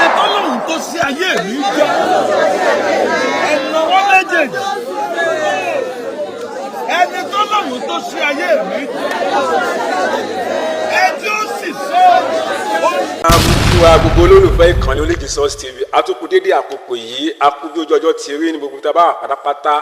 ẹni tó lóhùn tó sí ayé mi jẹ́ ẹ̀nàwọ́ méjèèjì ẹni tó lóhùn tó sí ayé mi jẹ́ ẹni ó sì sọ. Wa gbogbo olólùfẹ́ ìkànnì Olójì Source TV àtúkù dédé àkókò yìí akúbí ojú ọjọ́ ti rí ní gbogbo tá a bá wà pátápátá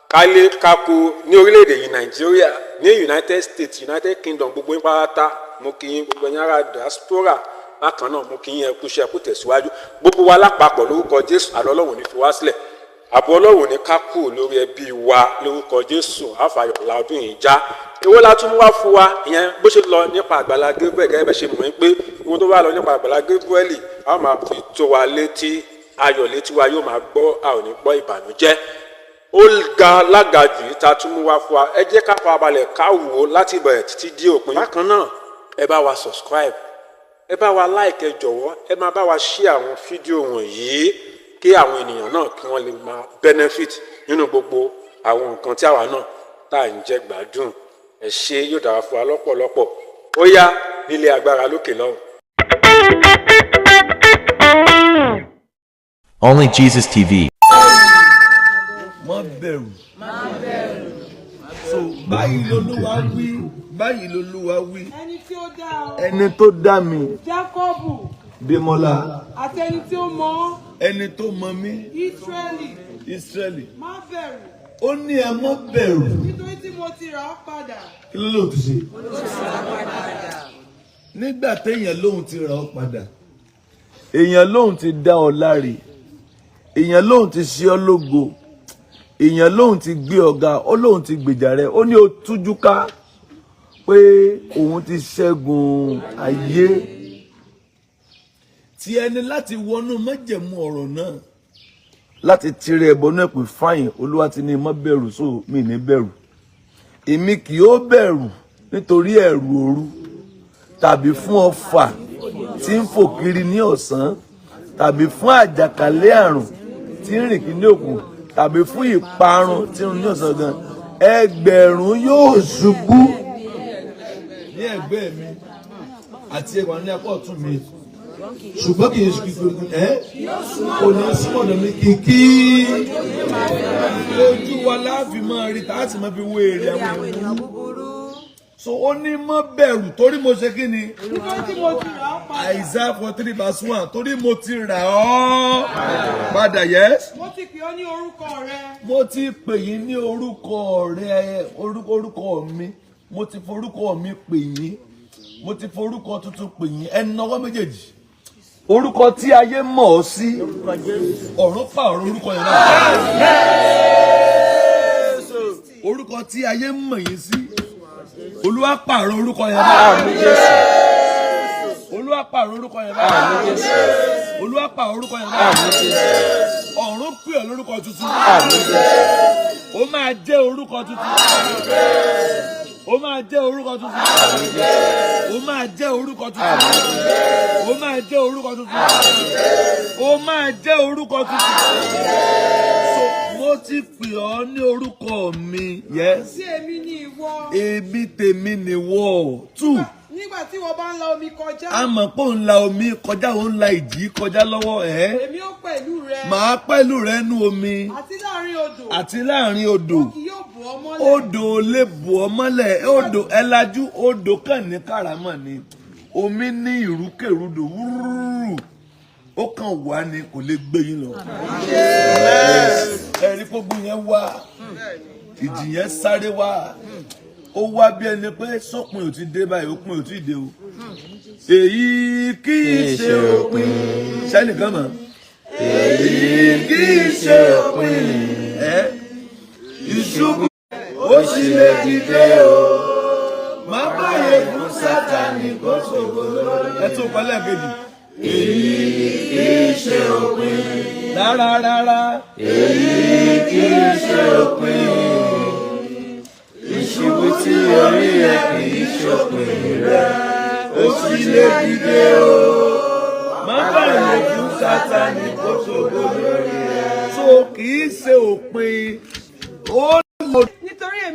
kálé kákó ní orílẹ̀-èdè yìí Nàìjíríà ní United States United Kingdom gbogbo yín pátá mo kí yín gbogbo yín ará diaspora bákan náà mo kí yín ẹkú iṣẹ́ ẹkú tẹ̀síwájú gbogbo wa lápapọ̀ lórúkọ Jésù àlọ́ Ọlọ́run ní fi wá sílẹ̀ àbọ̀ Ọlọ́run ní ká kú lórí ẹbí wa lórúkọ Jésù àfàyọ̀lá ọdún yìí já èwo la tún wá fún wa ìyẹn bó ṣe lọ nípa Àgbàlá Gabriel gẹ́gẹ́ bẹ́ ṣe mọ̀ pé ohun tó bá lọ nípa Àgbàlá Gabriel a máa fi tó wa létí ayọ̀ létí wa yóò máa gbọ́ a ò ní gbọ́ ìbànújẹ́ ó ga lágàjù yìí ta tún mú wá fún wa ẹ jẹ́ ká fara balẹ̀ ká wò ó láti ìbẹ̀rẹ̀ títí dé òpin. bákan náà ẹ bá wa subscribe ẹ bá wa like ẹ jọ̀wọ́ ẹ máa bá wa share àwọn fídíò wọ̀nyí kí àwọn ènìyàn náà kí wọ́n lè máa benefit nínú gbogbo àwọn nǹkan tí àwa náà tá à ń jẹ gbádùn ẹ ṣé yóò dára fún wa lọ́pọ̀lọpọ̀ ó yá nílé agbára lókè lọ́hùn. Only Jesus TV. Má bẹ̀rù. So báyìí lolúwa wí báyìí lolúwa wí. Ẹni tí ó dá ọ. Ẹni tó dá mi. Jákọ́bù. Démọ́lá. Àti ẹni tí ó mọ̀ ọ́. Ẹni tó mọ̀ mí. Ísírẹ́lì. Má bẹ̀rù. Ó ní ẹ má bẹ̀rù. Nítorí tí mo ti rà ọ́ padà. Kí ló lóun ti ṣe? Nígbà téèyàn lóun ti rà ọ́ padà. Èèyàn lóun ti dá ọ láre. Èèyàn lóun ti ṣe ọ́ lógo. Èèyàn lóun ti gbé ọ̀gá ó lóun ti gbèjà rẹ̀ ó ní ó tújú ká pé òun ti ṣẹ́gun ayé tí ẹni láti wọnú májẹ̀mú ọ̀rọ̀ náà láti tirẹ̀ ẹ̀bọnú ẹ̀ pé fáyìn Olúwa ti ní má bẹ̀rù so mi ní bẹ̀rù èmi kì yóò bẹ̀rù nítorí ẹ̀rù òru tàbí fún ọfà tí ń fò kiri ní ọ̀sán tàbí fún àjàkálẹ̀ àrùn tí ń rìn kiri ní òkun tàbí fún ìparun tí ń ní ọ̀sán gan ẹgbẹ̀rún yóò ṣubú ní ẹ̀gbẹ́ mi àti ẹwà ní apá ọ̀tún mi ṣùgbọ́n kì í ṣe kíkiri kò ní súnmọ́dọ̀ mi kìkì ojú wa láàfin máa rí tààtì máa fi wé èrè àwọn èèyàn so ó ní má bẹ̀rù torí mo ṣe kí ni Isaiah 43:1 torí mo ti rà ọ́ padà yes. Mo ti pè ọ́ ní orúkọ rẹ. Mo ti pè yín ní orúkọ rẹ orúkọ mi mo ti forúkọ mi pè yín mo ti forúkọ tuntun pè yín ẹnu ọwọ́ méjèèjì orúkọ tí ayé mọ̀ ọ́ sí ọ̀run pààrọ̀ orúkọ yẹn náà orúkọ tí ayé mọ̀ yín sí Olúwa pààrọ̀ orúkọ yẹn náà Olúwa pààrọ̀ orúkọ yẹn náà Olúwa pààrọ̀ orúkọ yẹn náà ọ̀run pè ọ́ lórúkọ tuntun ó máa jẹ́ orúkọ tuntun ó máa jẹ́ orúkọ tuntun ó máa jẹ́ orúkọ tuntun ó máa jẹ́ orúkọ tuntun ó máa jẹ́ orúkọ tuntun so mo ti pè ọ́ ní orúkọ mi yes Sí èmi ni ìwọ. èmi tèmi nìwọ two. Nígbà tí wọ́n bá ń la omi kọjá. A mọ̀ pé òun la omi kọjá òun la ìjì kọjá lọ́wọ́ ẹ̀. Èmi ó pẹ̀lú rẹ. Màá pẹ̀lú rẹ nú omi. Àti láàrin odò. Àti láàrin odò. Kì yóò bò ọ́ mọ́lẹ̀. Odò lè bò ọ́ mọ́lẹ̀. Odò ẹlajú odò kàn ní kàrámọ̀ ni. Omi ní ìrúkèrúdò wúrúrú. Ó kàn wá ni kò lè gbé yín lọ. Ẹ̀rí gbogbo yẹn wá. Ìjì yẹn sáré wá. Ó wá bí ẹni pé sópin ò ti dé báyìí òpin ò ti dé o èyí kì í ṣe òpin sẹ́nìkan mọ̀ èyí kì í ṣe òpin ìṣubú ó sì lè dìde o má báyé fún Sátánì kó ṣògo lórí ẹ tó pálẹ̀ kejì èyí kì í ṣe òpin rárá èyí kì í ṣe òpin. Ìṣubú tí orí ẹ kì í ṣòpin rẹ̀, ó sì lè dìde o. Má báyìí fún Sátánì kó ṣògo lórí ẹ. So kì í ṣe òpin. Ó lò. Nítorí èmi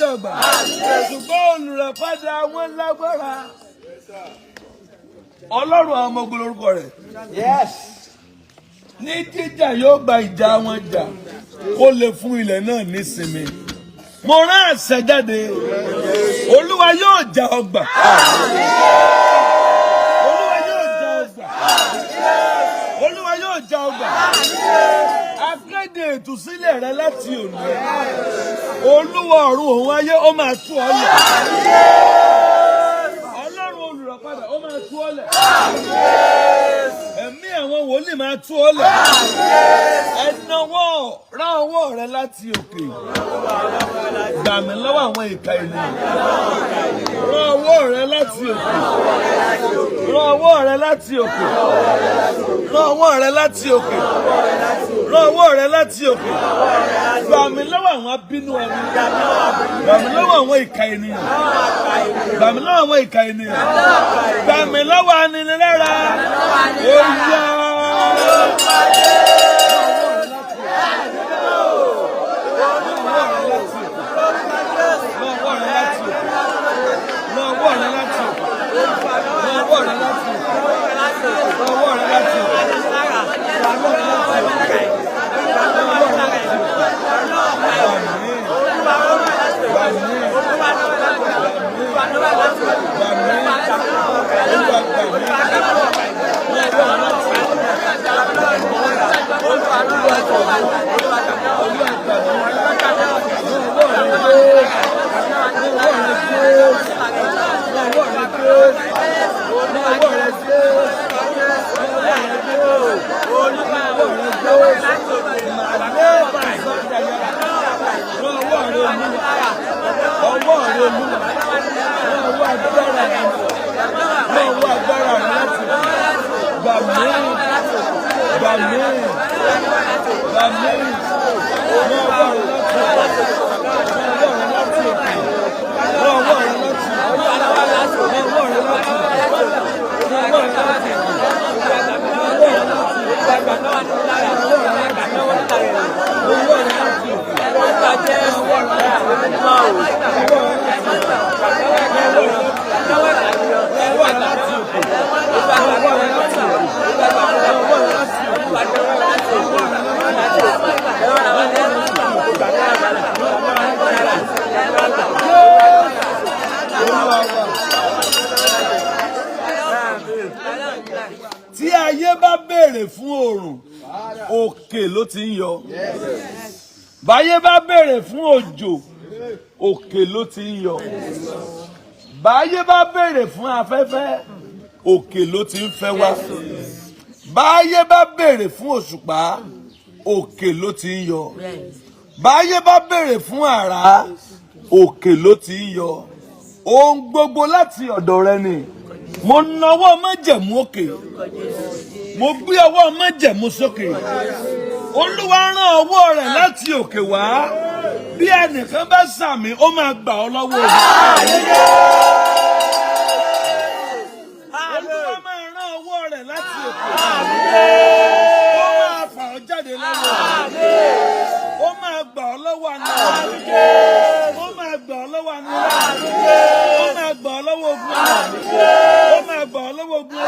jọgbà. Ṣùgbọ́n olùràpadà wọn lágbára. Ọlọ́run àwọn ọmọ ogun lórúkọ rẹ̀. Ní jíjà yóò gba ìjà wọn jà kó lè fún ilẹ̀ náà nísinmi. Mo rán àṣẹ jáde. Olúwa yóò jà ọgbà. Olúwa yóò jà ọgbà. Olúwa yóò jà ọgbà. Akéde ìtúsílẹ̀ rẹ láti òní. Olúwa ọ̀run òun ayé ó máa tú ọ lẹ̀. Ọlọ́run olùràpadà ó máa tú ọ lẹ̀. Ẹ̀mí àwọn wòlíì máa tú ọ lẹ̀. Ẹnáwó rán ọwọ́ rẹ láti òkè. Gbà mí lọ́wọ́ àwọn ìka ènìyàn. Rán ọwọ́ rẹ láti òkè. Rán ọwọ́ rẹ láti òkè. Rán ọwọ́ rẹ láti òkè. Rán ọwọ́ rẹ láti òkè. Gbà mí lọ́wọ́ àwọn abínú ẹni. Gbà mí lọ́wọ́ àwọn ìka ènìyàn. Gbà mí lọ́wọ́ àwọn ìka ènìyàn. Gbà mí lọ́wọ́ aninilára. Ó yá. Tí ayé bá béèrè fún oòrùn, òkè ló ti ń yọ. Báyé bá béèrè fún òjò, òkè ló ti ń yọ. Báyé bá béèrè fún afẹ́fẹ́, òkè ló ti ń fẹ́ wá. Báyé bá béèrè fún òṣùpá, òkè ló ti ń yọ. Báyé bá béèrè fún àrá, òkè ló ti ń yọ. Ohun gbogbo láti ọ̀dọ̀ rẹ ni. Mo nawọ́ májẹ̀mú òkè. Mo gbé ọwọ́ májẹ̀mú sókè. Olúwa rán ọwọ́ rẹ̀ láti òkè wá. Bí ẹnìkan bá sàmì, ó máa gbà ọ́ lọ́wọ́ rẹ̀. Olúwa máa rán ọwọ́ rẹ̀ láti òkè wá. Ó máa fà ọ́ jáde lọ́wọ́ rẹ̀. Ó máa gbà ọ́ lọ́wọ́ àná. Ó máa gbà ọ́ lọ́wọ́ àná. Ó máa gbà ọ́ lọ́wọ́ ogun. Ó máa gbà ọ́ lọ́wọ́ ogun.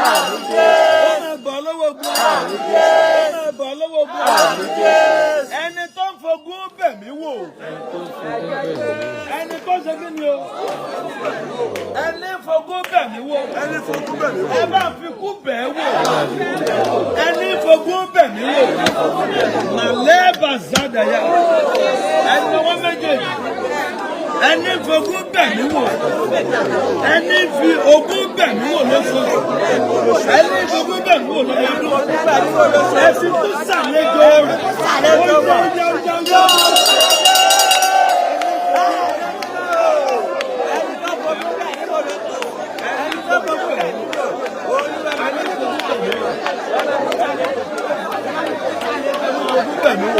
Ó máa gbà ọ́ lọ́wọ́ ogun. Ó máa gbà ọ́ lọ́wọ́ ogun. Ẹni tó ń fogún bẹ̀ mí wò. Ẹni tó ṣe kí ni o? Ẹni fogún bẹ̀ mí wò. Ẹni fogún bẹ̀ mí wò. Ẹ bá fi kú bẹ̀ wò. Ẹni fogún bẹ̀ mí wò. Màlẹ́ bàzádàyà. Ẹni ọwọ́ méjèèjì. Ẹni fogún bẹ̀ mí wò. Ẹni fi ogún bẹ̀ mí wò lóṣooṣù. Ẹni fogún bẹ̀ mí wò lọ́dọọdún. Ẹ fi kú sàlejò rẹ̀. Ẹni fogún bẹ̀ mí.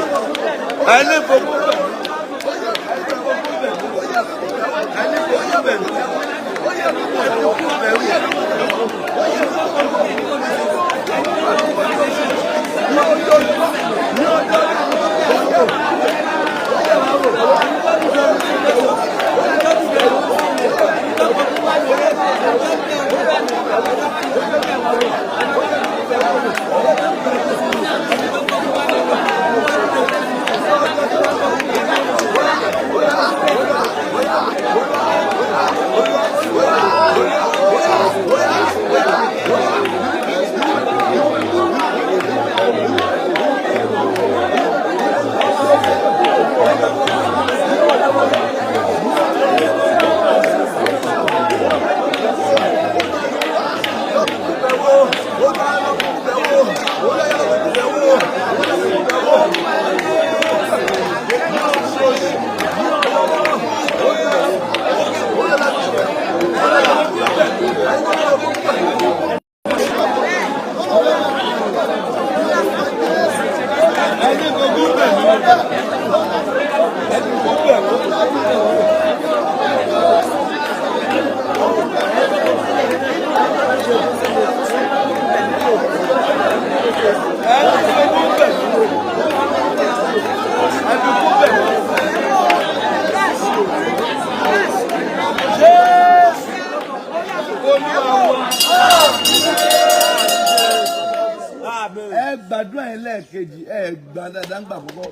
Ẹ gbàdúrà yẹn lẹ́ẹ̀kejì, ẹ gbà dáadáa ń gbà kọ́kọ́.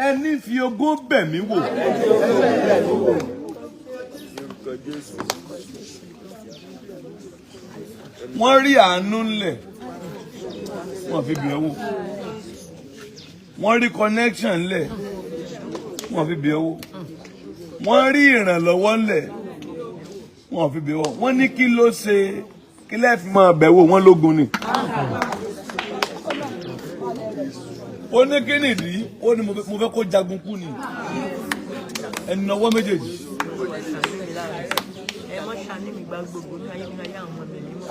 Ẹni fi ogún bẹ̀ mí wò. Wọ́n rí àánú ńlẹ̀, wọ́n fi bẹ̀ wò. Wọ́n rí connection ńlẹ̀, wọ́n fi bẹ̀ wò. Wọ́n rí ìrànlọ́wọ́ ńlẹ̀, wọ́n fi bẹ̀ wò. Wọ́n ní kí ló ṣe, kí lẹ́ẹ̀ fi máa bẹ̀ wò, wọ́n lógun ni. Ó ní kí nìdí, ó ní mo fẹ́ kó jagun kú ni. Ẹni ọwọ́ méjèèjì.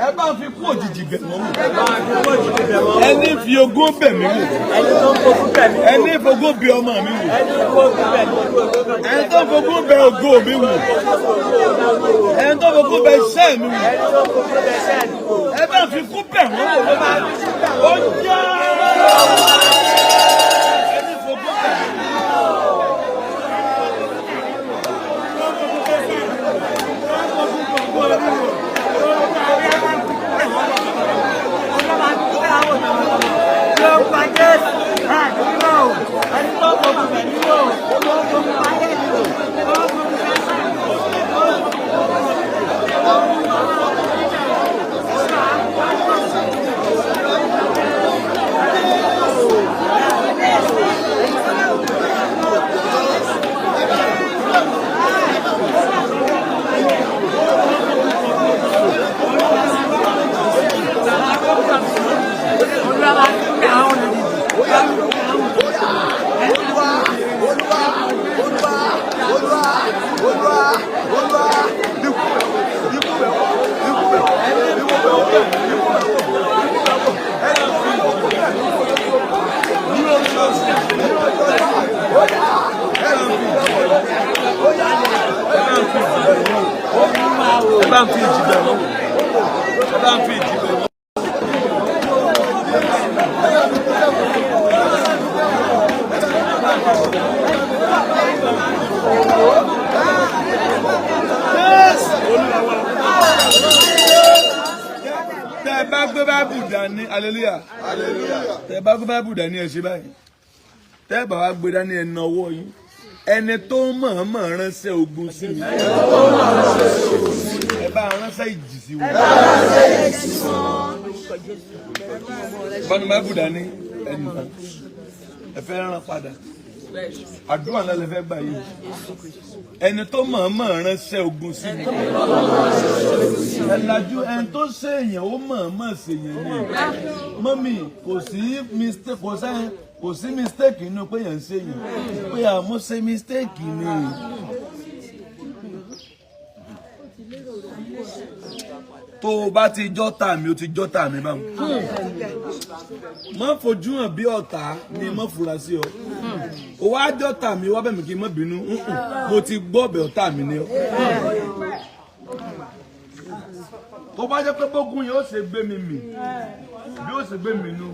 Ẹ bá fi kú òjijì bẹ̀ wọ́n wò. ẹni fi ogún bẹ̀ mí wò. ẹni fogún bẹ̀ ọmọ mi wò. ẹni tó fogún bẹ̀ ògo mi wò. ẹni tó fogún bẹ̀ iṣẹ́ mi wò. ẹ bá fi kú bẹ̀ wọ́n wò. ó yá. ẹni fogún bẹ̀ mí wò. Hallelujah. Tẹ́ bá gbé Bible dání ẹ ṣe báyìí. Tẹ́ bá wá gbé dání ẹ na ọwọ́ yín. Ẹni tó mọ̀ọ́mọ̀ ránṣẹ́ ogun sí mi. Ẹ bá ránṣẹ́ ìjì sí wọn. Bá ní Bible dání ẹni náà. Ẹ fẹ́ rán padà. Àdúrà ńlá lẹ fẹ́ gbà yìí. Ẹni tó mọ̀ọ́mọ̀ ránṣẹ́ ogun sí mi. Ẹ̀làjú ẹni tó ṣèyàn ó mọ̀ọ́mọ̀ ṣèyàn ni. Mọ́mì kò sí mistake inú pé yẹn ń ṣèyàn. Pé àmọ́ ṣe mistake ni. Tó o bá ti jọ́ta mi, o ti jọ́ta mi báwo. Má fojú hàn bí ọ̀tá ni má fura sí ọ. O wá jọ́ta mi, wá bẹ̀ mí kí n má bínú. Mo ti gbọ́ bẹ̀ ọ̀tá mi ni ọ. Tó bá jẹ́ pé bógun yẹn ó ṣe gbé mi mì, bí ó ṣe gbé mi nú,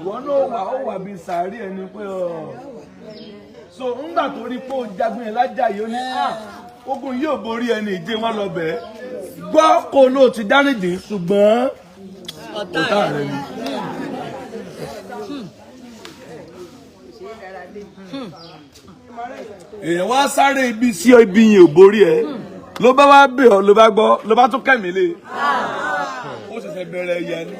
ìwọ náà ó wà bí sàárì ẹni pé so ńgbà tó rí pé ó jagun yẹn lájà yìí ó ní ogun yóò borí ẹni ìje wọn lọ bẹ́ẹ̀ gbọ́ kó ló ti dáríjì ṣùgbọ́n ọ̀tá rẹ̀ ni. Èèyàn wá sáré ibi sí ibi yẹn ò borí ẹ ló bá wá bẹ̀ ọ́ ló bá gbọ́ ló bá tún kẹ́mi lé ó ṣẹ̀ṣẹ̀ bẹ̀rẹ̀ ẹ̀yà ni.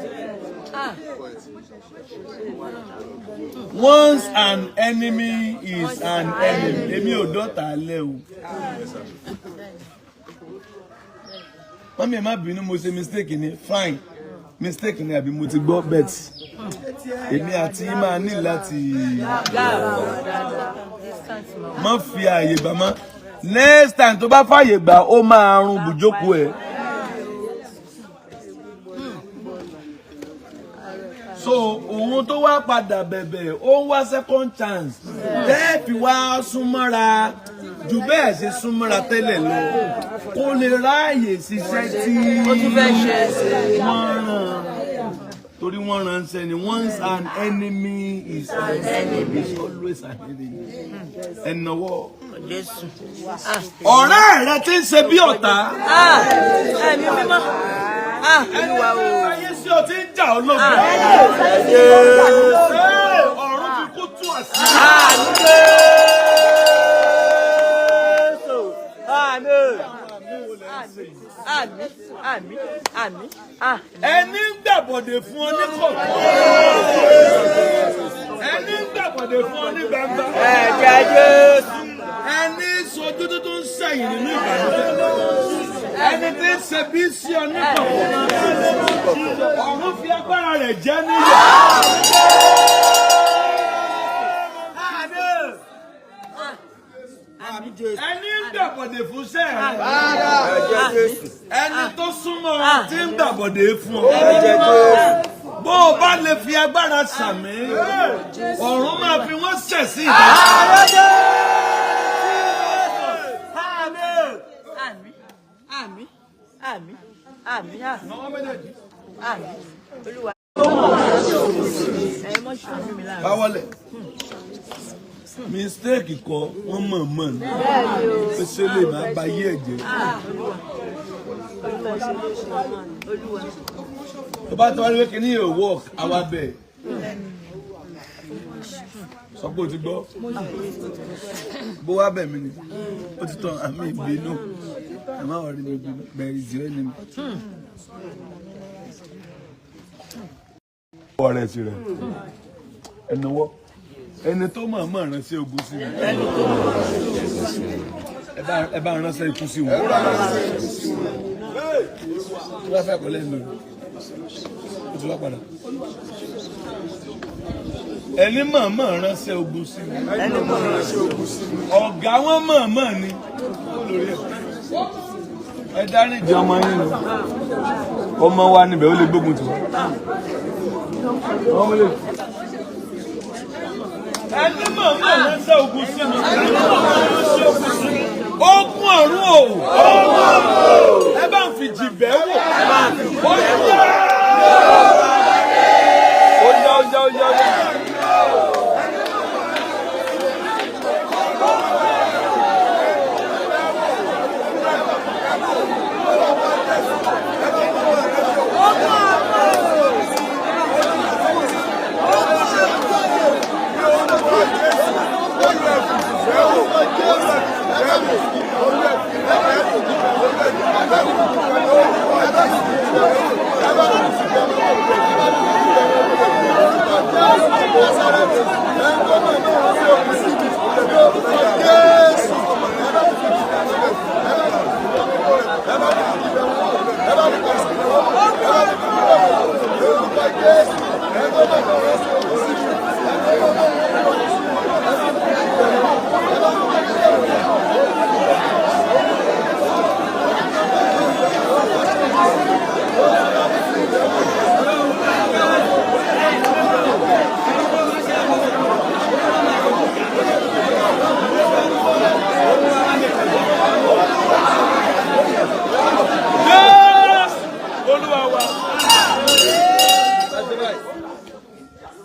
Once an enemy is an enemy. Èmi ò dọ́ta lẹ́ o. Mọ́mí ẹ̀ má bínú mo ṣe mistake ni fine mistake ni àbí mo ti gbọ́ bet èmi àti máa ní láti má fi àyè gbà mọ́ next time tó bá fàyè gbà ó máa run bùjókòó ẹ̀. So òun tó wá padà bẹ̀bẹ̀ ó ń wá second chance tẹ́ẹ̀fì wá súnmọ́ra jù bẹ́ẹ̀ ṣe súnmọ́ra tẹ́lẹ̀ lọ kó lè ráàyè ṣiṣẹ́ tí wọ́n rán torí wọ́n ránṣẹ́ ni once an enemy is an enemy is always an enemy. Ẹ̀nàwọ́ ọ̀rẹ́ rẹ ti ń ṣe bí ọ̀tá. Ẹ̀mí mímọ́. Ayé sí o ti ń jà ológun. Ọ̀run fi kú tú àṣírí. Àmín. Ẹni ń gbàbọ̀dè fún ọ ní kọ̀ọ̀kan. Ẹni ń gbàbọ̀dè fún ọ ní gbangba. Ẹ̀jẹ̀ Jésù. Ẹni sojú tó ń sẹ́yìn nínú ìbànújẹ́. Ẹni tí ń ṣe bí sí ọ ní kọ̀ọ̀kan. Ọ̀run fi agbára rẹ̀ jẹ́ níyà. Ẹni ń gbàbọ̀dè fún sẹ́ẹ̀ rẹ̀. Ẹni tó súnmọ́ tí ń gbàbọ̀dè fún ọ. bó o bá lè fi agbára sàmì ọ̀run máa fi wọ́n ṣẹ̀ sí ìdájọ́. Àmín. Àmín. Àmín. Àmín. Olúwa. Báwọlẹ̀ mistake kọ wọ́n mọ̀ ní pèsè lè máa ba yé ẹ̀jẹ̀. tó bá tọ́ wípé kìíní yóò work àwa bẹ̀ sọ pé o ti gbọ́ bó wá bẹ̀ mí ni ó ti tán àmì ìbínú àmọ́ ọ̀rẹ́ mi ìbínú bẹ̀rẹ̀ ìzìrẹ́ ni mi. ọ̀rẹ́ ti rẹ̀ ẹnuwọ́ ẹni tó mọ̀ mọ̀ ránṣẹ́ ogun sí mi ẹ bá ránṣẹ́ ikú sí wọn. tí wọ́n fẹ́ kọ́ lẹ́nu ó ti wá padà. ẹni mọ̀ mọ̀ ránṣẹ́ ogun sí mi ọ̀gá wọn mọ̀ mọ̀ ni ẹ dáríjì ọmọ yín ni ọmọ wa níbẹ̀ ó lè gbógun tì wọ́n. ẹni mọ̀ mọ̀ ránṣẹ́ ogun sí mi ogun ọ̀run o ẹ bá ń fi jìbẹ́ wò ó yá.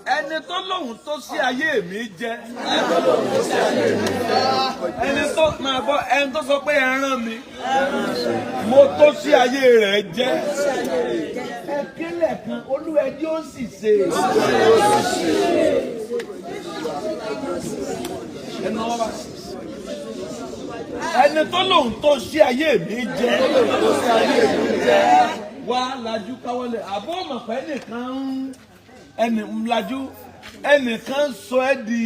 ẹni tó lóhùn tó sí ayé mi jẹ ẹni tó máa bọ ẹni tó sọ pé ẹ rán mi mo tó sí ayé rẹ̀ jẹ ẹ kílẹ̀ kan olúwa ẹni ó sì ṣe ẹni tó lóhùn tó sí ayé mi jẹ wá lajú káwọlé àbọ̀ ọmọkùnrin nìkan ẹnì ńlájú ẹnìkan sọ ẹ́ di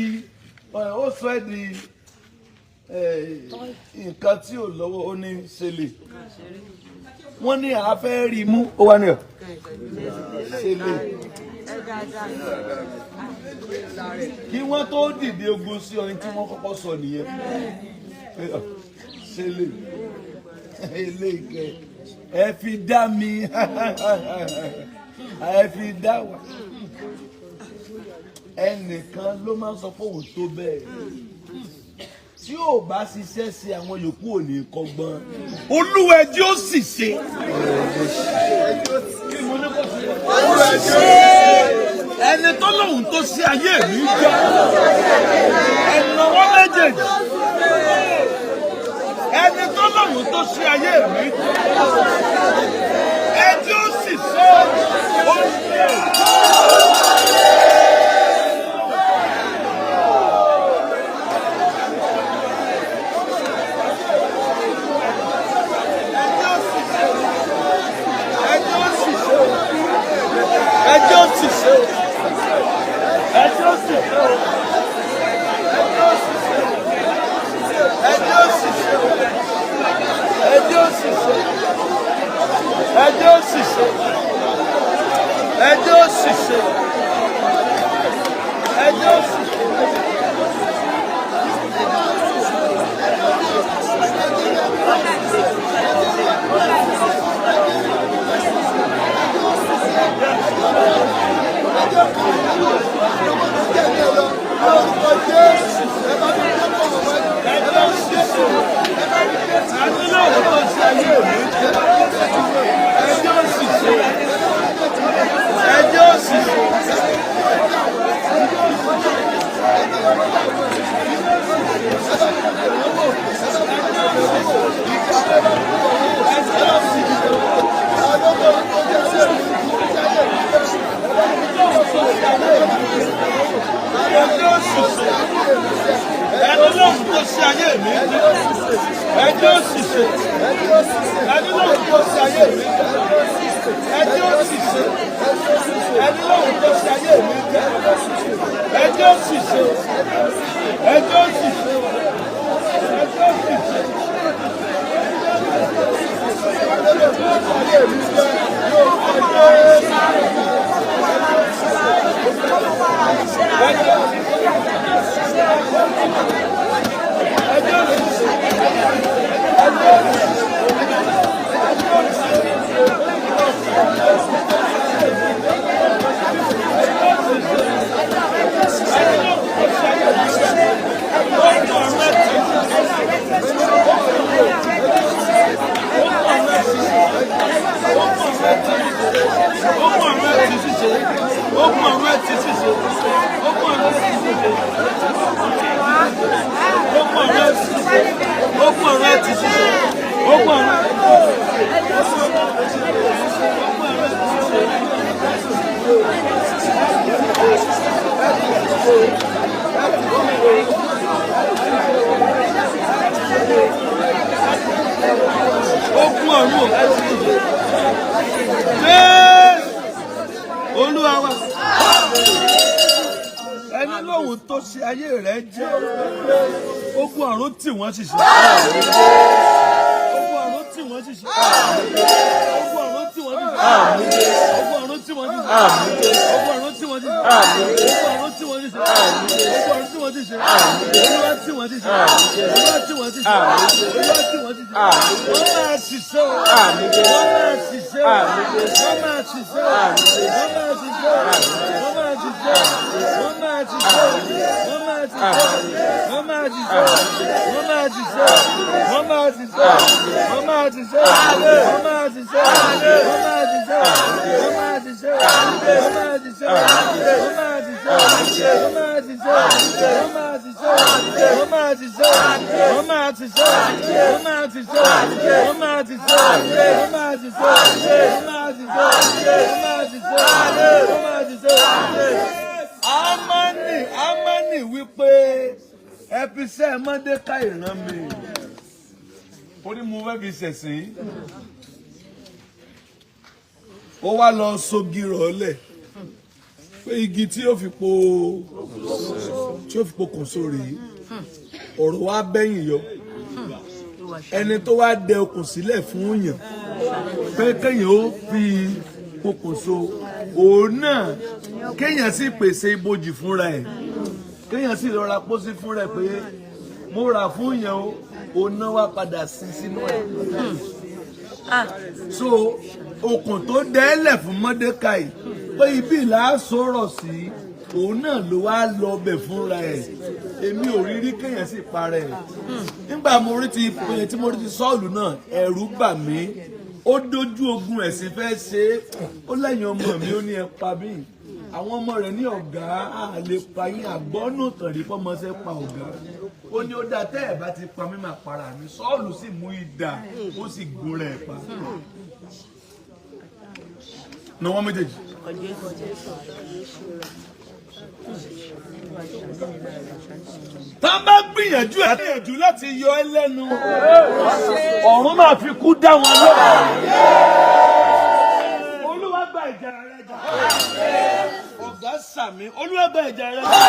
ó sọ ẹ́ di nǹkan tí ò lọ́wọ́ ó ní ṣẹlẹ̀ wọ́n ní àáfẹ́ rí mú ó wá ní ọ̀ ṣẹlẹ̀ kí wọ́n tó dìde ogun sí ọyìn tí wọ́n kọ́kọ́ sọ nìyẹn ṣẹlẹ̀ eléyìí ẹ fi dá mi ẹ fi dá wa ẹnìkan ló máa ń sọ pé òun tó bẹ́ẹ̀ tí ò bá ṣiṣẹ́ sí àwọn yòókù ò ní kọ́gbọ́n olúwa ẹjí ó sì ṣe. ẹni tó lóhùn tó ṣe ayé mi jẹ ẹnáwó méjèèjì ẹni tó lóhùn tó ṣe ayé mi jẹ ẹjí ó sì ṣe ó ṣe. Yes. ayé mi ẹjọ́ òṣìṣẹ́ ẹni lóhùn tó ṣe ayé mi ẹjọ́ òṣìṣẹ́ ẹni lóhùn tó ṣe ayé mi ẹjọ́ òṣìṣẹ́ ẹjọ́ òṣìṣẹ́. Olúwa wa ẹni lóhùn tó ṣe ayé rẹ̀ jẹ́ ogun ọ̀run tí wọ́n ṣiṣẹ́ ogun ọ̀run tí wọ́n ṣiṣẹ́ ogun ọ̀run tí wọ́n ṣiṣẹ́ ogun ọ̀run tí wọ́n ṣiṣẹ́ ogun ọ̀run tí wọ́n ṣiṣẹ́ ogun ọ̀run tí wọ́n ṣiṣẹ́ ogun ọ̀run tí wọ́n ṣiṣẹ́ olúwa tí wọ́n ṣiṣẹ́ olúwa tí wọ́n ṣiṣẹ́ olúwa tí wọ́n ṣiṣẹ́ wọ́n máa ṣiṣẹ́ wọ́n máa ṣiṣẹ́ wọ́n máa ṣiṣẹ́ wọ́n máa Amani wípé ẹpisẹ́ Mọ́dékáì rán mi ó ní mo fẹ́ fi ṣẹ̀sìn ó wá lọ sógi rọ̀ọ́lẹ̀ pé igi tí ó fi pokùn sórí ọ̀rọ̀ wá bẹ́yìn yọ ẹni tó wá dẹ okùn sílẹ̀ fún yàn pé kéèyàn ó fi pokùnso òun náà kéèyàn sì pèsè ibojì fúnra ẹ̀ kéèyàn sì lọ ra pósí fúnra ẹ̀ pé mo rà fún yàn o òun náà wá padà sí sínú ẹ̀ so okùn tó dẹ́lẹ̀ fún Mọ́dékáì pé ibi là á sọ̀rọ̀ sí òun náà ló wá lọ bẹ̀ fúnra ẹ̀ èmi ò rí kéèyàn sì parẹ́ ẹ̀ nígbà tí mo rí ti Sọ́ọ̀lù náà ẹ̀rù bà mí ó dojú ogun ẹ̀sìn fẹ́ ṣe é ó lẹ́yìn ọmọ mi ó ní ẹ pa mí àwọn ọmọ rẹ̀ ní ọ̀gá á lè pa yín àgbọ́nù tàrí fọmọṣẹ́ pa ọ̀gá ó ní ó dáa tẹ́ ẹ̀ bá ti pa mí máa para mi Sọ́ọ̀lù sì mú idà ó sì gún rẹ̀ pa ní wọ́n méjèèjì. tá a bá gbìyànjú láti yọ ẹ́ lẹ́nu ọ̀run máa fi kú dá wọn lọ́wọ́. Olúwa gba ìjà rẹ jà. Ọ̀gá sàmì Olúwa gba ìjà rẹ jà.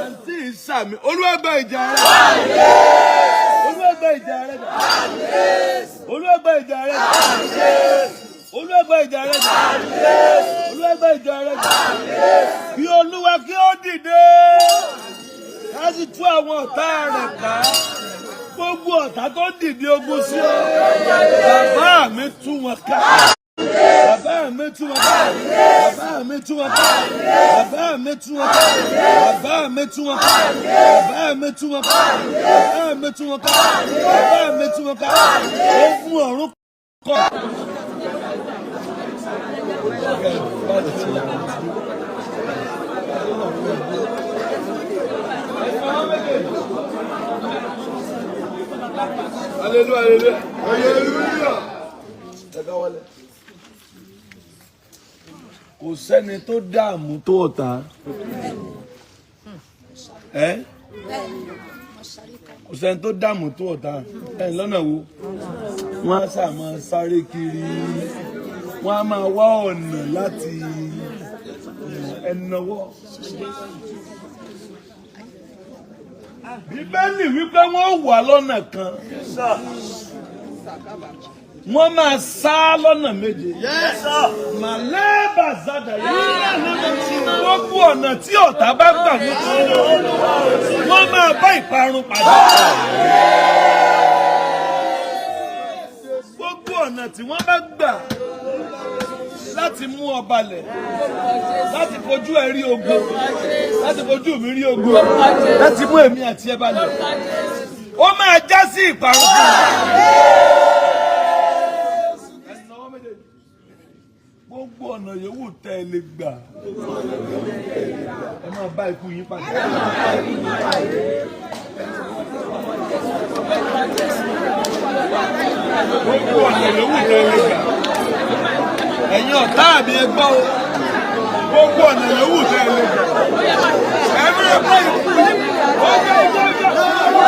Àǹtí sàmì Olúwa gba ìjà rẹ jà. Olúwa gba ìjà rẹ jà. Olúwa gba ìjà rẹ jà. Olúwa gba ìjà rẹ jà. Olúwa gba ìjà rẹ jà. Kí Olúwa kí ó dìde láti tú àwọn ọ̀tá rẹ̀ ká gbogbo ọ̀tá tó dìde ogun sí ọ bàbá mi tú wọn ká bàbá mi tú wọn ká bàbá mi tú wọn ká bàbá mi tú wọn ká bàbá mi tú wọn ká bàbá mi tú wọn ká bàbá mi tú wọn ká bàbá mi tú wọn ká ogun ọ̀run kọ. Hallelujah, hallelujah. Hallelujah. Kò sẹ́ni tó dààmú tó ọ̀tá. kò sẹ́ni tó dààmú tó ọ̀tá ẹ̀ lọ́nà wo wọ́n á sà máa sáré kiri wọ́n á máa wá ọ̀nà láti ẹnáwó. Bíbélì wípé wọ́n wà lọ́nà kan wọ́n máa sá lọ́nà méje. Màlẹ́bà zádà yìí gbogbo ọ̀nà tí ọ̀tá bá gbà nítorí wọ́n máa bá ìparun pàdé. Gbogbo ọ̀nà tí wọ́n bá gbà láti mú ọ balẹ̀, láti fojú ẹ rí ogun, láti fojú mi rí ogun, láti mú èmi àti ẹ balẹ̀, ó máa já sí ìparun fún mi. Gbogbo ọ̀nà yòówù tẹ́ ẹ lè gbà ẹ máa bá ikú yín pàdé. Gbogbo ọ̀nà yòówù tẹ́ ẹ lè gbà ẹ̀yin ọ̀tá mi ẹ gbọ́ o. Gbogbo ọ̀nà yòówù tẹ́ ẹ lè gbà ẹ̀mí ẹ bá ikú yín ọjọ́.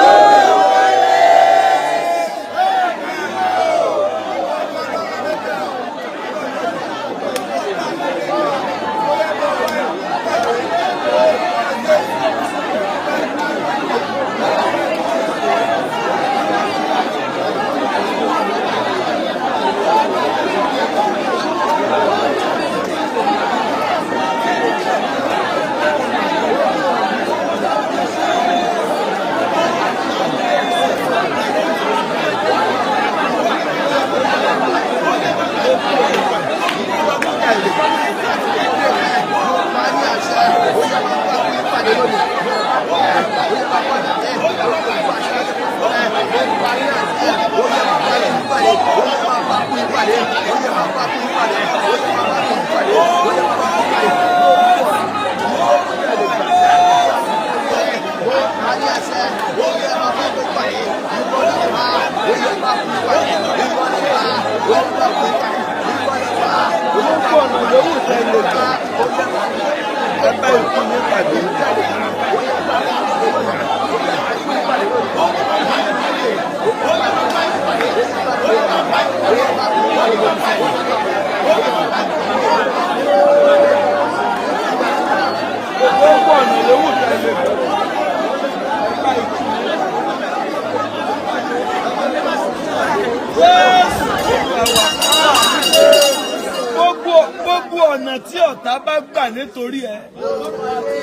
Gbogbo ọ̀nà tí ọ̀tá bá gbà nítorí ẹ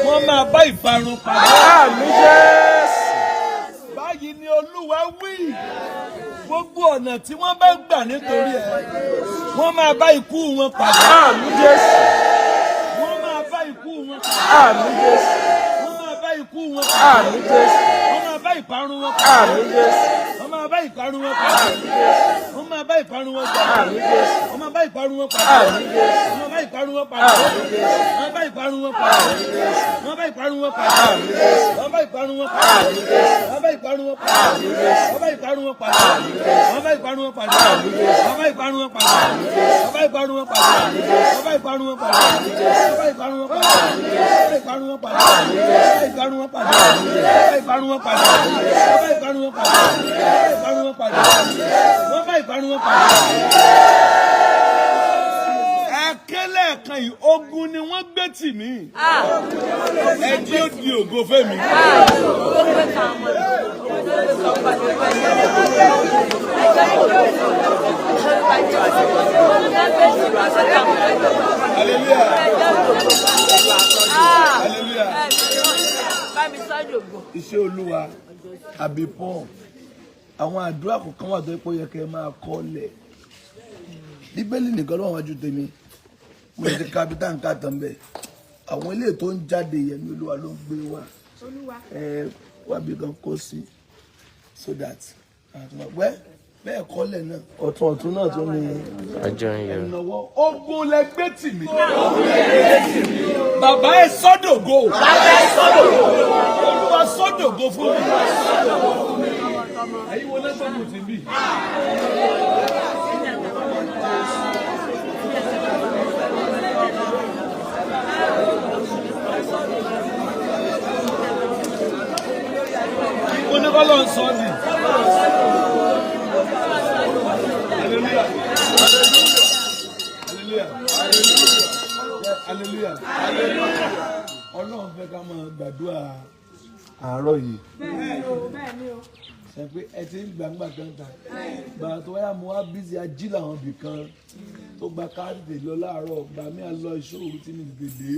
wọ́n máa bá ìparun pàdé. Àmín Jésù. Báyìí ni Olúwa wí. Gbogbo ọ̀nà tí wọ́n bá gbà nítorí ẹ wọ́n máa bá ikú wọn pàdé. Àmín Jésù. Wọ́n máa bá ikú wọn pàdé. Àmín Jésù. Wọ́n máa bá ikú wọn pàdé. Àmín Jésù. Wọ́n máa bá ìparun wọn pàdé. Àmín Jésù. Wọ́n máa bá ìparun wọn pàdé. Àmín Jésù. Wọ́n máa bá ìparun wọn pàdé. Àmín Jésù. Wọ́n máa bá ìparun wọn pàdé. Àmín Jésù. Wọ́n máa bá ìparun wọn pàdé. Àmín Jésù. Wọ́n bá ìparun wọn pàdé. Àmín Jésù. Wọ́n bá ìparun wọn pàdé. Àmín Jésù. Wọ́n bá ìparun wọn pàdé. Àmín Jésù. Wọ́n bá ìparun wọn pàdé. Àmín Jésù. Wọ́n bá ìparun wọn pàdé. Àmín Jésù. Wọ́n bá ìparun wọn pàdé. Àmín Jésù. Wọ́n bá ìparun wọn pàdé. Àmín Jésù. Wọ́n bá ìparun wọn pàdé. Àmín Jésù. Wọ́n bá ìparun wọn pàdé. Àmín Jésù. Wọ́n bá ìparun wọn pàdé. Àmín Jésù. Wọ́n bá ìparun wọn pàdé. Àmín Jésù. Wọ́n bá ìparun wọn pàdé. Àmín Jésù. Wọ́n bá ìparun wọn pàdé. Àmín Jésù. Wọ́n bá ìparun wọn pàdé. Àmín Jésù. Wọ́n bá ìparun wọn pàdé. Àmín Jésù. Wọ́n bá ìparun wọn pàdé. Akẹ́lẹ́ kan yìí ogun ni wọ́n gbé tì mí. Ẹjí ó di ògo fẹ́mi. Hallelujah. Hallelujah. Iṣẹ́ Olúwa àbípọ̀ àwọn àdúrà kọ̀ọ̀kan wà tó yẹ kó yẹ kẹ́ máa kọ́ lẹ̀. Bíbélì nìkan ló wà wájú tèmi mo lè ti ka bí táǹkà tán bẹ́ẹ̀ àwọn ilé tó ń jáde yẹn ní Olúwa ló ń gbé wá wá bí kan kó sí so that bẹ́ẹ̀ kọ́lẹ̀ náà ọ̀tún náà tó ní ẹ̀nàwọ́ ogun lẹ gbé tì mí bàbá ẹ sọ́dọ̀gò Olúwa sọ́dọ̀gò fún mi ẹ̀yin wo lẹ́sọ̀ mo ti bí. Kọ́ bọ́lọ̀ ń sọ ni. Hallelujah. Hallelujah. Hallelujah. Ọlọ́run fẹ́ ká máa gbàdúrà àárọ̀ yìí. Ṣé pé ẹ ti ń gbàgbà kan ta? Gbàgbà tó wáyà mo wá bísí ají làwọn ibì kan tó gba káàdì tèlé lọ láàárọ̀ gbà mí à lọ ìṣòro tí mi tètè dé.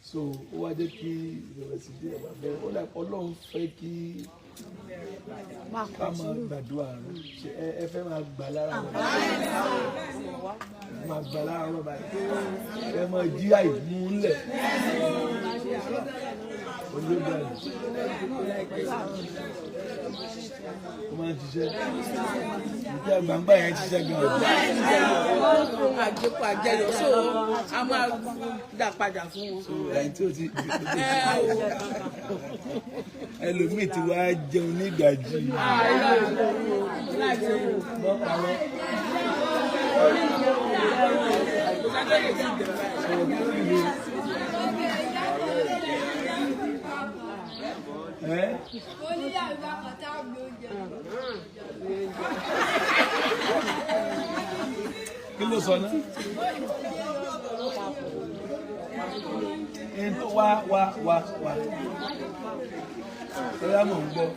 So ó wá jẹ́ kí ìrẹ̀wẹ̀sì díẹ̀ wà bẹ́ẹ̀. Ó dà pé Ọlọ́run fẹ́ kí ká máa gbàdúrà rẹ̀. Ẹ fẹ́ máa gbà lára rẹ̀. Máa gbà lára rẹ̀ báyìí. Ẹ máa jí àìmú ńlẹ̀. Olóògbé àná. Ó máa ń ṣiṣẹ́. Ìjẹ́ àgbàǹgbà yẹn ṣiṣẹ́ gan-an. Àjẹpọ̀ àjẹyọ̀ so a máa dá padà fún wọn. Ẹni tí ó ti ẹlòmíì tí wàá jẹun ní ìdajì. Kí ló sọ náà? Ètò wá. Ẹ̀yà mọ̀ ń gbọ́.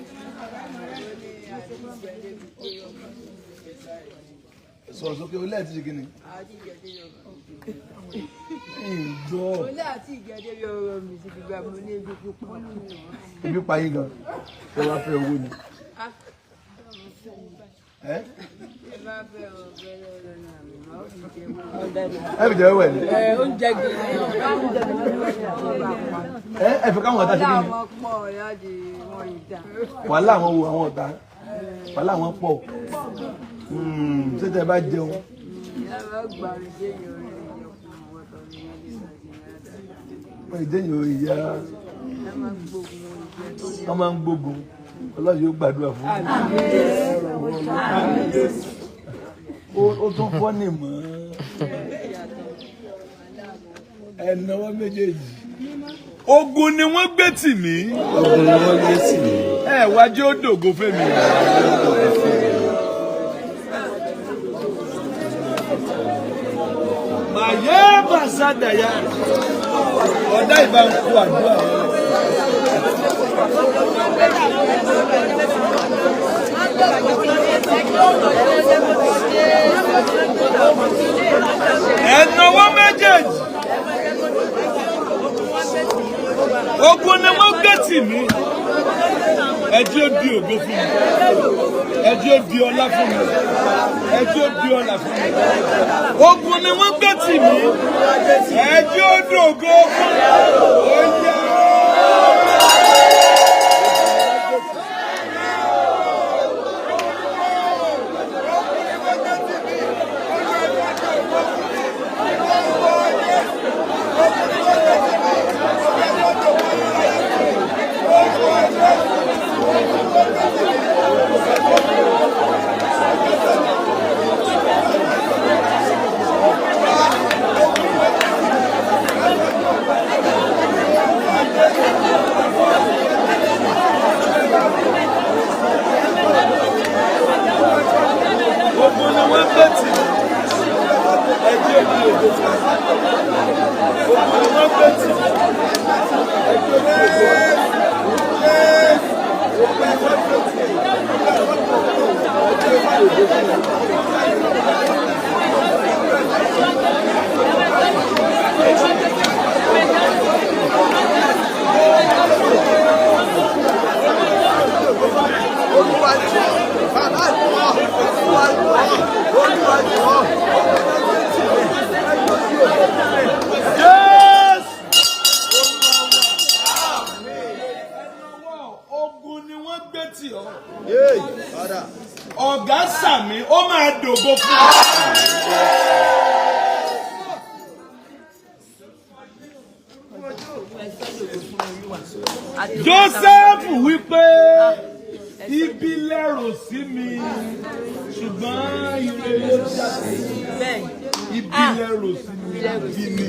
Sọ̀rọ̀ sókè olè àti ṣe kíni? Ìjọ. Olè àti ìgẹ̀dẹ̀ bí ọ̀rọ̀ mi ti fi gba mo ní ebi púpọ̀. Ebi pa yín gan. Ṣé wàá fẹ́ owó ni? Ẹ bá fẹ́ ọ̀bẹ lọ́dọ̀ náà mi, màá fi jẹun. Ẹ fi jẹ́ wẹ̀ ni. Oúnjẹ gidi. Ẹ fi káwọn ọ̀tá ṣe kíni? Wàhálà wọn pọ̀ láti wọn ìdá. Wàhálà àwọn wo àwọn ọ̀tá? Wàhálà àwọn pọ̀. Ṣé tẹ bá jẹun? Ìyá bá gbà mí dé ìyọrí ìyọkùn ọ̀tọ̀ ní ẹni láti Wọ́n ìdẹ́yìn orí ìyá. ẹ máa gbógun oúnjẹ tó ní. Wọ́n máa ń gbógun. Ọlọ́run yóò gbàdúrà fún mi. Ó tún fọ́ ní mọ́. Ẹ̀nàwọ́ méjèèjì. Ogun ni wọ́n gbé tì mí. Ogun ni wọ́n gbé tì mí. Ẹ wájú ó dògo fẹ́mi. Màyé bàṣádàyà. Ọ̀dà ìbá ń kú àdúrà. Ẹ̀nàwọ́ méjèèjì. Ogun ni wọ́n gbé tì mí. Ẹjí ó di ògo fún mi. Ẹjí ó di ọlá fún mi. Ẹjí ó di ọlá fún mi. Ogun ni wọ́n gbé tì mí. Ẹjí ó di ògo fún mi. Ó yá. Ọ̀gá sàmì, ó máa dògo fún ọ. Joseph wípé ibi lẹ́rù sí mi ṣùgbọ́n ire ló jáde. Ibi lẹ́rù sí mi ibi ni.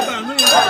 Baba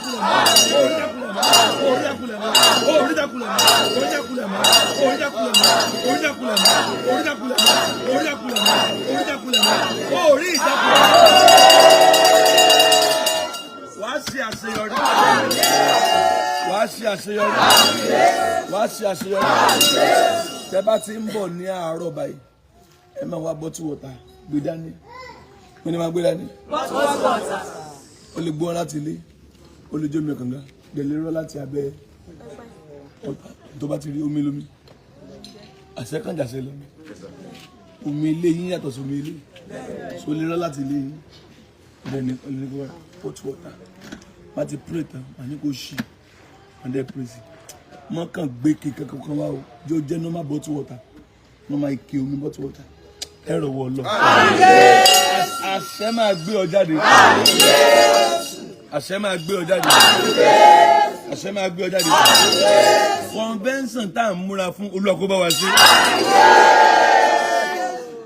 Wàá ṣe àṣeyọrí. Tẹ́ bá ti ń bọ̀ ní àárọ̀ báyìí, ẹ máa wá bottle water gbé dání. Mo ní máa gbé dání. Bottle water. O lè gbọ́ láti ilé, o lè jómi kànga, dẹ̀lé rọ́ láti abẹ́ tó bá ti rí omi lómi. Àṣẹ kan jàṣẹ lómi. Omi ilé yín yàtọ̀ sí omi ilé. So lè rọ́ láti ilé yín. Then o lè bottle water. Má ti pray tán, màá ní kó ṣí. And then praise. Mo kàn gbé kíkẹ́ kankan wá o. Jó jẹ́ normal bottle water. Normal ike omi bottle water. Ẹ rọ̀wọ́ lọ. Àṣẹ máa gbé ọ jáde. Àṣẹ máa gbé ọ jáde. Àṣẹ máa gbé ọ jáde. Convention tá à ń múra fún Olúwa kó bá wa ṣe.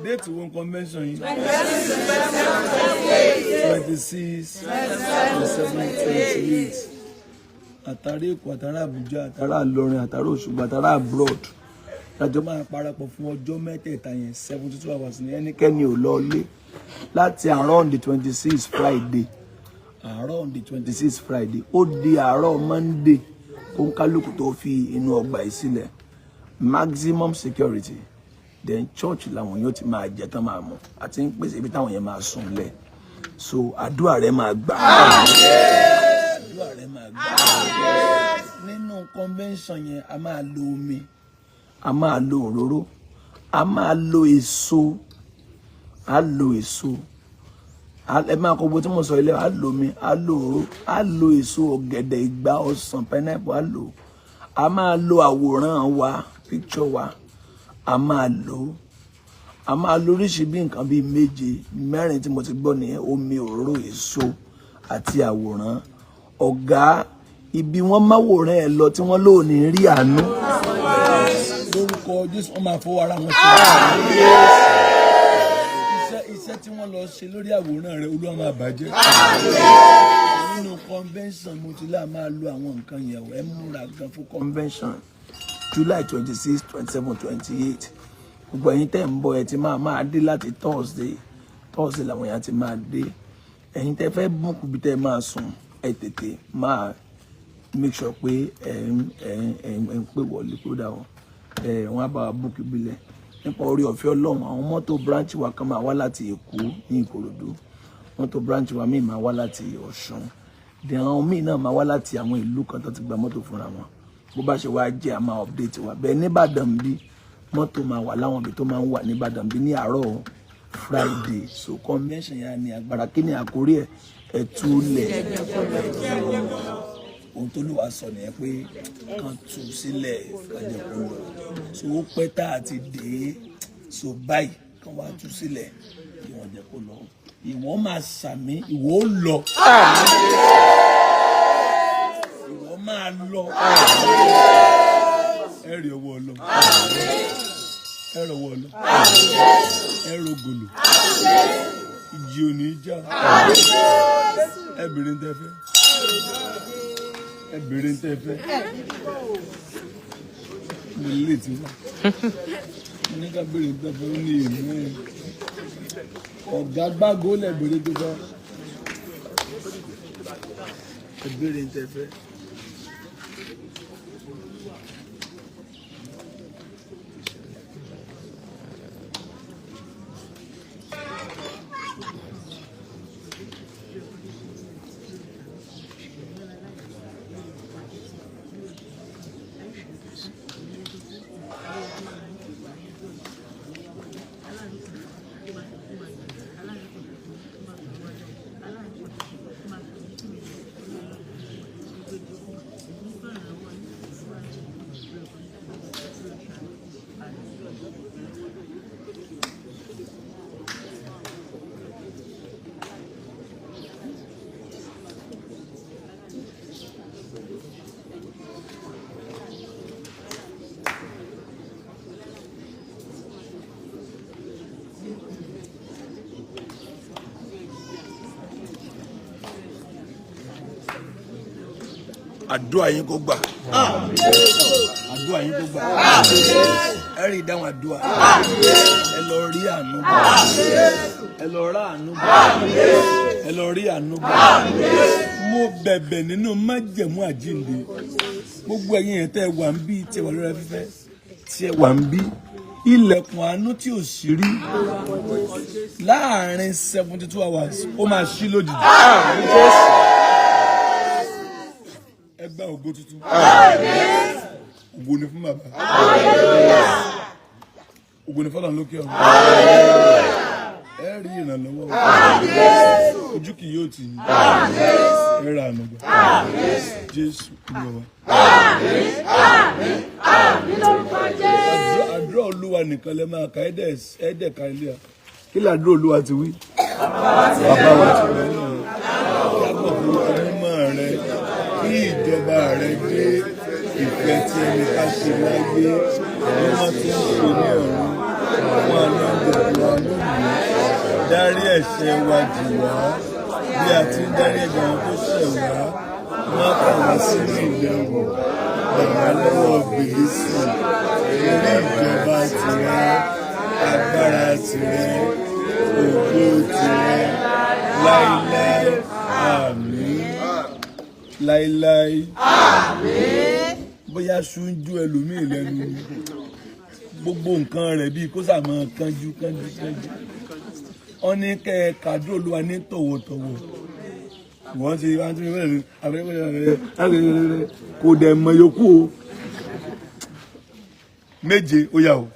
Date one convention yìí. 26, 27, 28. Àtàrí Èkó, àtàrí Àbújá, àtàrí Ìlọrin, àtàrí Òṣùgbà, àtàrí abroad. Lájọ máa parapọ̀ fún ọjọ́ mẹ́tẹ̀ẹ̀ta yẹn 72 hours ní ẹnikẹ́ni ò lọ lé láti àárọ̀ on the 26 Friday. Àárọ̀ on the 26 Friday. Ó di àárọ̀ Monday kó ń kálukú tó fi inú ọgbà yìí sílẹ̀. Maximum security. Then church làwọn yóò ti máa jẹ tán máa mọ̀ àti ń pèsè ibi táwọn yẹn máa sùn lẹ̀. So àdúrà rẹ máa gbà. Àdúrà rẹ máa gbà. Nínú convention yẹn a máa lo omi, a máa lo òróró, a máa lo èso, a lo èso. Ẹ máa kọ bó tí mo sọ ilé, a lo omi, a lo òróró, a lo èso ọ̀gẹ̀dẹ̀, ìgbà, ọsàn, pineapple, a lo. A máa lo àwòrán wa, picture wa. A máa lo oríṣi bí nǹkan bíi méje, mẹ́rin tí mo ti gbọ́ nìyẹn, omi, òróró, èso àti àwòrán. Ọ̀gá ibi wọ́n máwòrán ẹ lọ tí wọ́n lò ní rí àánú. Lórúkọ Jésù wọ́n máa fọwọ́ ara wọn ṣe. Iṣẹ́ tí wọ́n lọ ṣe lórí àwòrán rẹ Olúwa máa bàjẹ́. Nínú convention mo ti lá máa lo àwọn nǹkan yẹn ẹ múra gan fún convention July 26, 27, 28. Gbogbo ẹ̀yin tẹ́ ń bọ̀ ẹ ti máa dé láti Thursday làwọn èèyàn ti máa dé. Ẹ̀yin tẹ́ fẹ́ búùkù bí tẹ́ máa sùn ẹ tètè máa make sure pé ẹ ń pè wọlé kó dà wọ́n á bá wa búùkù bílẹ̀. Nípa orí ọ̀fẹ́ Ọlọ́run àwọn mọ́tò branch wa kan máa wá láti Èkó ní Ìkòròdú, mọ́tò branch wa míì máa wá láti Ọ̀ṣun, then àwọn míì náà máa wá láti àwọn ìlú kan tó ti gba mọ́tò fúnra wọn. Bó bá ṣe wá jẹ́ a máa update wa. Bẹ́ẹ̀ ní Ìbàdàn bí mọ́tò máa wà láwọn ibi tó máa ń wà ní Ìbàdàn bí ní àárọ̀ Friday. So convention yẹn ni agbára kí ni àkórí ẹ̀ ẹ̀túlẹ̀. Ohun tó lù wá sọ nìyẹn pé kan tú sílẹ̀ kan jẹ́ kó lọ. So ó pẹ́ tá a ti dé so báyìí kan wá tú sílẹ̀ kí wọ́n jẹ́ kó lọ. Ìwọ máa sàmí, ìwọ ó lọ. Ìwọ máa lọ. Ẹ rí ọwọ́ Ọlọ́run. Ẹ rí ọwọ́ Ọlọ́run. Ẹ rí ògòlò. Ìjì ò ní jà. Ẹ bèrè ń tẹ́fẹ́. Ẹ bèrè ń tẹ́fẹ́. Mo lè ti wá. Mo ní ká bèrè ń tẹ́fẹ́ ó ní ìlú ẹ̀. Ọ̀gá gbágbó lẹ̀ bèrè tó bá. Ẹ bèrè ń tẹ́fẹ́. àdúrà yín kó gbà. Àdúrà yín kó gbà. Ẹ rí ìdáhùn àdúrà. Ẹ lọ rí àánú gbà. Ẹ lọ rá àánú gbà. Ẹ lọ rí àánú gbà. Mo bẹ̀bẹ̀ nínú májẹ̀mú àjíǹde. Gbogbo ẹ̀yin yẹn tẹ́ ẹ wà ń bí, tí ẹ wà lórí afẹ́fẹ́, tí ẹ wà ń bí. Ilẹ̀kùn àánú tí ò sí rí láàrin 72 hours ó máa ṣí lójijì. Ẹ gba ògo tuntun. Ògo ni fún bàbá. Ògo ni fọ́lọ́run lókè ọ̀run. Ẹ rí ìrànlọ́wọ́. Ojú kì yóò tì yín. Ẹ ra àánú gbà. Jésù Olúwa. Àdúrà Olúwa nìkan lè máa ka ẹ̀ẹ́dẹ̀ ka ilé à. Kí lè àdúrà Olúwa ti wí? Bàbá wa ti wí ní ọ̀run. Yàgò fún onímọ̀ rẹ kí ìjọba rẹ dé, ìfẹ́ tí ẹni ká ṣe láyé bí wọ́n ti ń ṣe ní ọ̀run. Fún àná gbogbo wa lónìí. Dárí ẹ̀ṣẹ̀ wa jì wá bí a ti ń dárí ẹ̀ṣẹ̀ wọn tó ṣẹ̀ wá. Má kà wá sínú ìdẹ̀wò. Bàbá lọ́wọ́ bìlísì. Orí ìjọba tirẹ̀, agbára tirẹ̀, ògo tirẹ̀, láíláí, àmín. Láíláí, àmín. Bóyá ṣúnjú ẹlòmíì lẹ́nu ni. Gbogbo nǹkan rẹ̀ bíi kó sàmọ́ kánjú. Wọ́n ní kẹ́ ẹ kàdúrà Olúwa ní tọ̀wọ̀tọ̀wọ̀. Wọ́n ti wá ń tún ìwé rẹ̀ kò dẹ̀ mọ̀ yòókù o. Méje ó yá o.